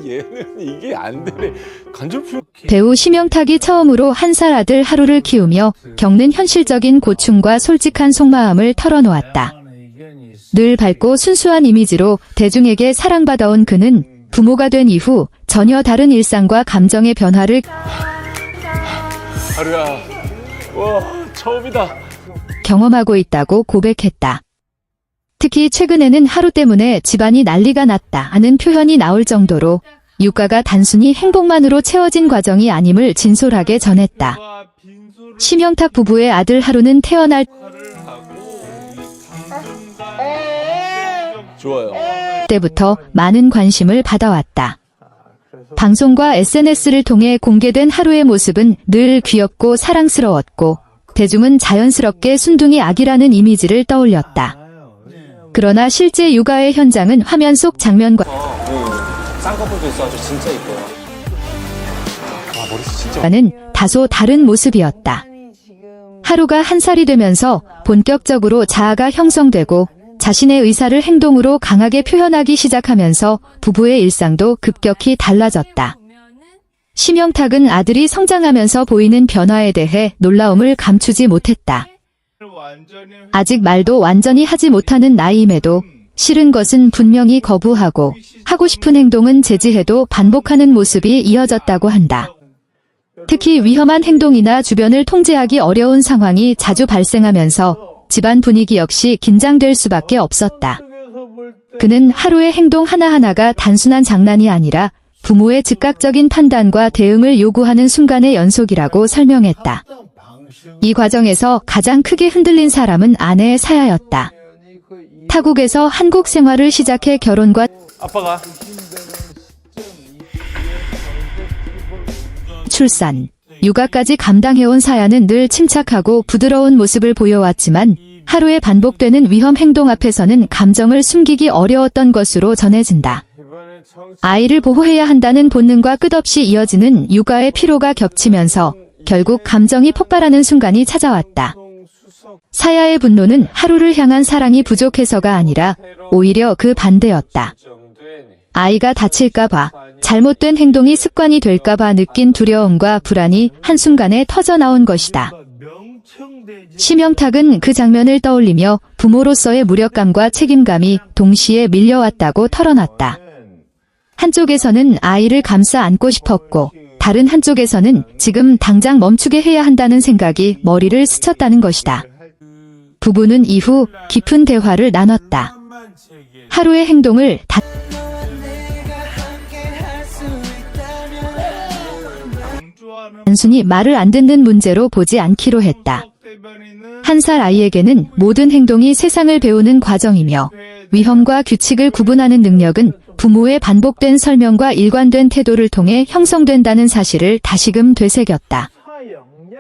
얘는 이게 안 되네. 간접표. 배우 심영탁이 처음으로 한 살 아들 하루를 키우며 겪는 현실적인 고충과 솔직한 속마음을 털어놓았다. 늘 밝고 순수한 이미지로 대중에게 사랑받아온 그는 부모가 된 이후 전혀 다른 일상과 감정의 변화를 하루야. 와, 처음이다. 경험하고 있다고 고백했다. 특히 최근에는 하루 때문에 집안이 난리가 났다 하는 표현이 나올 정도로 육아가 단순히 행복만으로 채워진 과정이 아님을 진솔하게 전했다. 심영탁 부부의 아들 하루는 태어날 좋아요. 때부터 많은 관심을 받아왔다. 방송과 SNS를 통해 공개된 하루의 모습은 늘 귀엽고 사랑스러웠고 대중은 자연스럽게 순둥이 아기라는 이미지를 떠올렸다. 그러나 실제 육아의 현장은 화면 속 장면과 쌍꺼풀도 있어가지고 진짜 이뻐요. 와, 머리숱 진짜. 는 다소 다른 모습이었다. 하루가 한 살이 되면서 본격적으로 자아가 형성되고 자신의 의사를 행동으로 강하게 표현하기 시작하면서 부부의 일상도 급격히 달라졌다. 심영탁은 아들이 성장하면서 보이는 변화에 대해 놀라움을 감추지 못했다. 아직 말도 완전히 하지 못하는 나이임에도 싫은 것은 분명히 거부하고 하고 싶은 행동은 제지해도 반복하는 모습이 이어졌다고 한다. 특히 위험한 행동이나 주변을 통제하기 어려운 상황이 자주 발생하면서 집안 분위기 역시 긴장될 수밖에 없었다. 그는 하루의 행동 하나하나가 단순한 장난이 아니라 부모의 즉각적인 판단과 대응을 요구하는 순간의 연속이라고 설명했다. 이 과정에서 가장 크게 흔들린 사람은 아내 사야였다. 타국에서 한국 생활을 시작해 결혼과 아빠가. 출산, 육아까지 감당해온 사야는 늘 침착하고 부드러운 모습을 보여왔지만 하루에 반복되는 위험 행동 앞에서는 감정을 숨기기 어려웠던 것으로 전해진다. 아이를 보호해야 한다는 본능과 끝없이 이어지는 육아의 피로가 겹치면서 결국 감정이 폭발하는 순간이 찾아왔다. 사야의 분노는 하루를 향한 사랑이 부족해서가 아니라 오히려 그 반대였다. 아이가 다칠까봐, 잘못된 행동이 습관이 될까봐 느낀 두려움과 불안이 한순간에 터져나온 것이다. 심영탁은 그 장면을 떠올리며 부모로서의 무력감과 책임감이 동시에 밀려왔다고 털어놨다. 한쪽에서는 아이를 감싸 안고 싶었고 다른 한쪽에서는 지금 당장 멈추게 해야 한다는 생각이 머리를 스쳤다는 것이다. 부부는 이후 깊은 대화를 나눴다. 하루의 행동을 단순히 말을 안 듣는 문제로 보지 않기로 했다. 한 살 아이에게는 모든 행동이 세상을 배우는 과정이며 위험과 규칙을 구분하는 능력은 부모의 반복된 설명과 일관된 태도를 통해 형성된다는 사실을 다시금 되새겼다.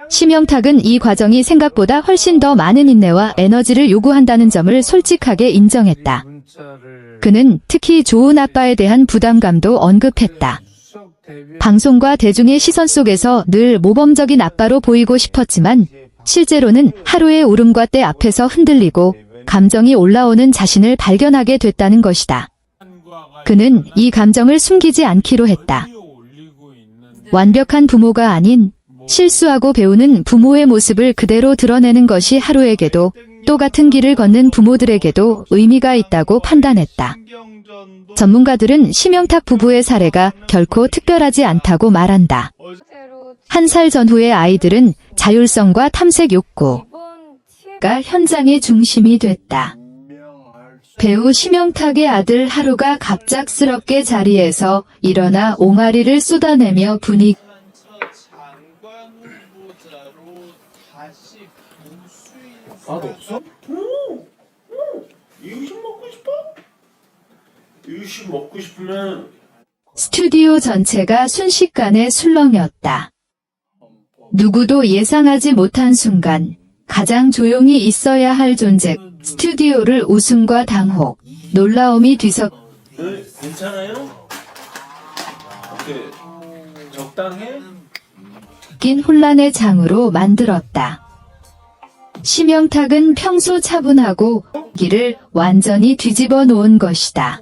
심영탁은 이 과정이 생각보다 훨씬 더 많은 인내와 에너지를 요구한다는 점을 솔직하게 인정했다. 그는 특히 좋은 아빠에 대한 부담감도 언급했다. 방송과 대중의 시선 속에서 늘 모범적인 아빠로 보이고 싶었지만 실제로는 하루의 울음과 때 앞에서 흔들리고 감정이 올라오는 자신을 발견하게 됐다는 것이다. 그는 이 감정을 숨기지 않기로 했다. 완벽한 부모가 아닌 실수하고 배우는 부모의 모습을 그대로 드러내는 것이 하루에게도 똑같은 길을 걷는 부모들에게도 의미가 있다고 판단했다. 전문가들은 심영탁 부부의 사례가 결코 특별하지 않다고 말한다. 한 살 전후의 아이들은 자율성과 탐색 욕구가 현장의 중심이 됐다. 배우 심영탁의 아들 하루가 갑작스럽게 자리에서 일어나 옹알이를 쏟아내며 분위기 아, 너 없어? 이유식 먹고 싶어? 이유식 먹고 싶으면 스튜디오 전체가 순식간에 술렁였다. 누구도 예상하지 못한 순간 가장 조용히 있어야 할 존재 스튜디오를 웃음과 당혹, 놀라움이 뒤섞인 네, 괜찮아요? 어때? 적당해? 혼란의 장으로 만들었다. 심영탁은 평소 차분하고 기를 완전히 뒤집어 놓은 것이다.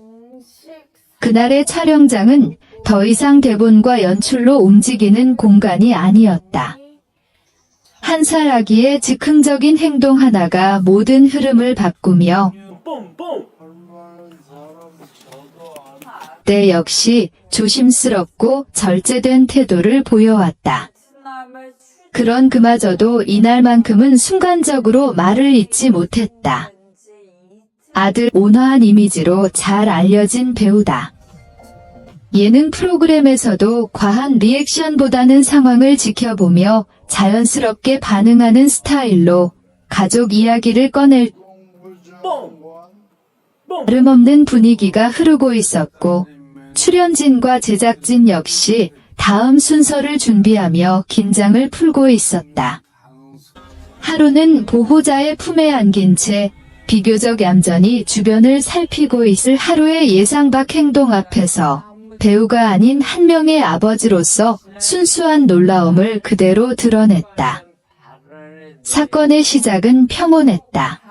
그날의 촬영장은 더 이상 대본과 연출로 움직이는 공간이 아니었다. 한 살 아기의 즉흥적인 행동 하나가 모든 흐름을 바꾸며 때 역시 조심스럽고 절제된 태도를 보여왔다. 그런 그마저도 이날만큼은 순간적으로 말을 잇지 못했다. 아들 온화한 이미지로 잘 알려진 배우다. 예능 프로그램에서도 과한 리액션보다는 상황을 지켜보며 자연스럽게 반응하는 스타일로 가족 이야기를 꺼낼 다름없는 분위기가 흐르고 있었고, 출연진과 제작진 역시 다음 순서를 준비하며 긴장을 풀고 있었다. 하루는 보호자의 품에 안긴 채 비교적 얌전히 주변을 살피고 있을 하루의 예상 밖 행동 앞에서 배우가 아닌 한 명의 아버지로서 순수한 놀라움을 그대로 드러냈다. 사건의 시작은 평온했다.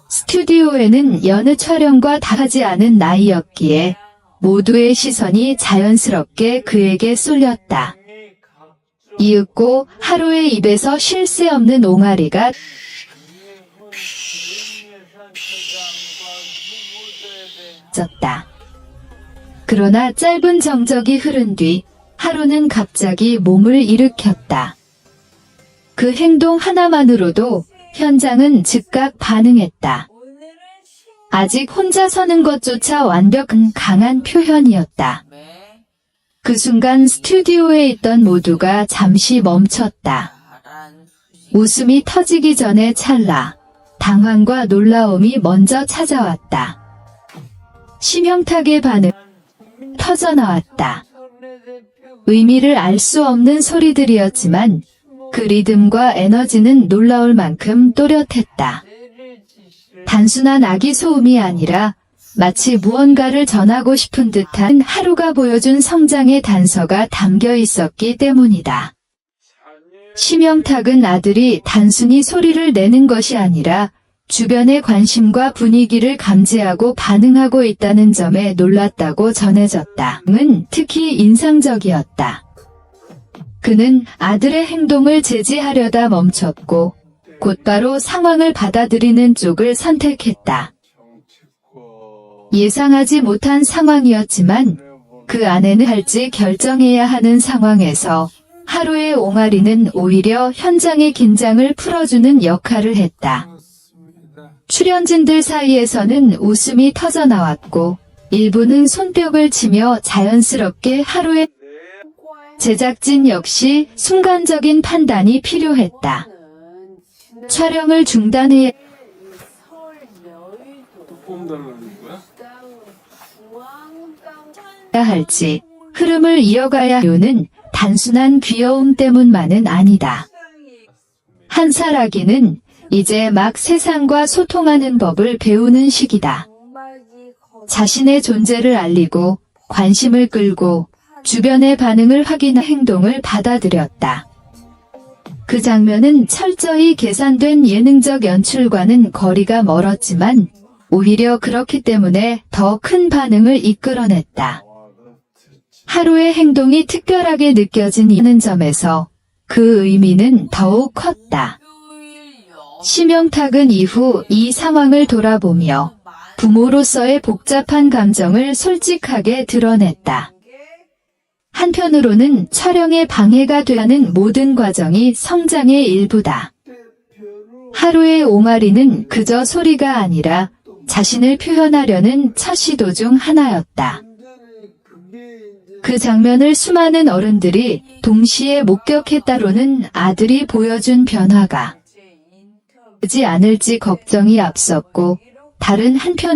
스튜디오에는 여느 촬영과 다하지 않은 나이였기에 모두의 시선이 자연스럽게 그에게 쏠렸다. 이윽고 하루의 입에서 쉴 새 없는 옹알이가 졌다. 그러나 짧은 정적이 흐른 뒤 하루는 갑자기 몸을 일으켰다. 그 행동 하나만으로도 현장은 즉각 반응했다. 아직 혼자 서는 것조차 완벽한 강한 표현이었다. 그 순간 스튜디오에 있던 모두가 잠시 멈췄다. 웃음이 터지기 전에 찰나 당황과 놀라움이 먼저 찾아왔다. 심형탁의 반응 터져나왔다. 의미를 알 수 없는 소리들이었지만 그 리듬과 에너지는 놀라울 만큼 또렷했다. 단순한 아기 소음이 아니라 마치 무언가를 전하고 싶은 듯한 하루가 보여준 성장의 단서가 담겨 있었기 때문이다. 심영탁은 아들이 단순히 소리를 내는 것이 아니라 주변의 관심과 분위기를 감지하고 반응하고 있다는 점에 놀랐다고 전해졌다. 은 특히 인상적이었다. 그는 아들의 행동을 제지하려다 멈췄고 곧바로 상황을 받아들이는 쪽을 선택했다. 예상하지 못한 상황이었지만 그 안에는 할지 결정해야 하는 상황에서 하루의 옹알이는 오히려 현장의 긴장을 풀어주는 역할을 했다. 출연진들 사이에서는 웃음이 터져나왔고 일부는 손뼉을 치며 자연스럽게 하루의 제작진 역시 순간적인 판단이 필요했다. 촬영을 중단해야 할지 흐름을 이어가야 할 이유는 단순한 귀여움 때문만은 아니다. 한 살 아기는 이제 막 세상과 소통하는 법을 배우는 시기다. 자신의 존재를 알리고 관심을 끌고 주변의 반응을 확인한 행동을 받아들였다. 그 장면은 철저히 계산된 예능적 연출과는 거리가 멀었지만 오히려 그렇기 때문에 더 큰 반응을 이끌어냈다. 하루의 행동이 특별하게 느껴지는 점에서 그 의미는 더욱 컸다. 심영탁은 이후 이 상황을 돌아보며 부모로서의 복잡한 감정을 솔직하게 드러냈다. 한편으로는 촬영에 방해가 되는 모든 과정이 성장의 일부다. 하루의 옹알이는 그저 소리가 아니라 자신을 표현하려는 첫 시도 중 하나였다. 그 장면을 수많은 어른들이 동시에 목격했다로는 아들이 보여준 변화가 되지 않을지 걱정이 앞섰고 다른 한편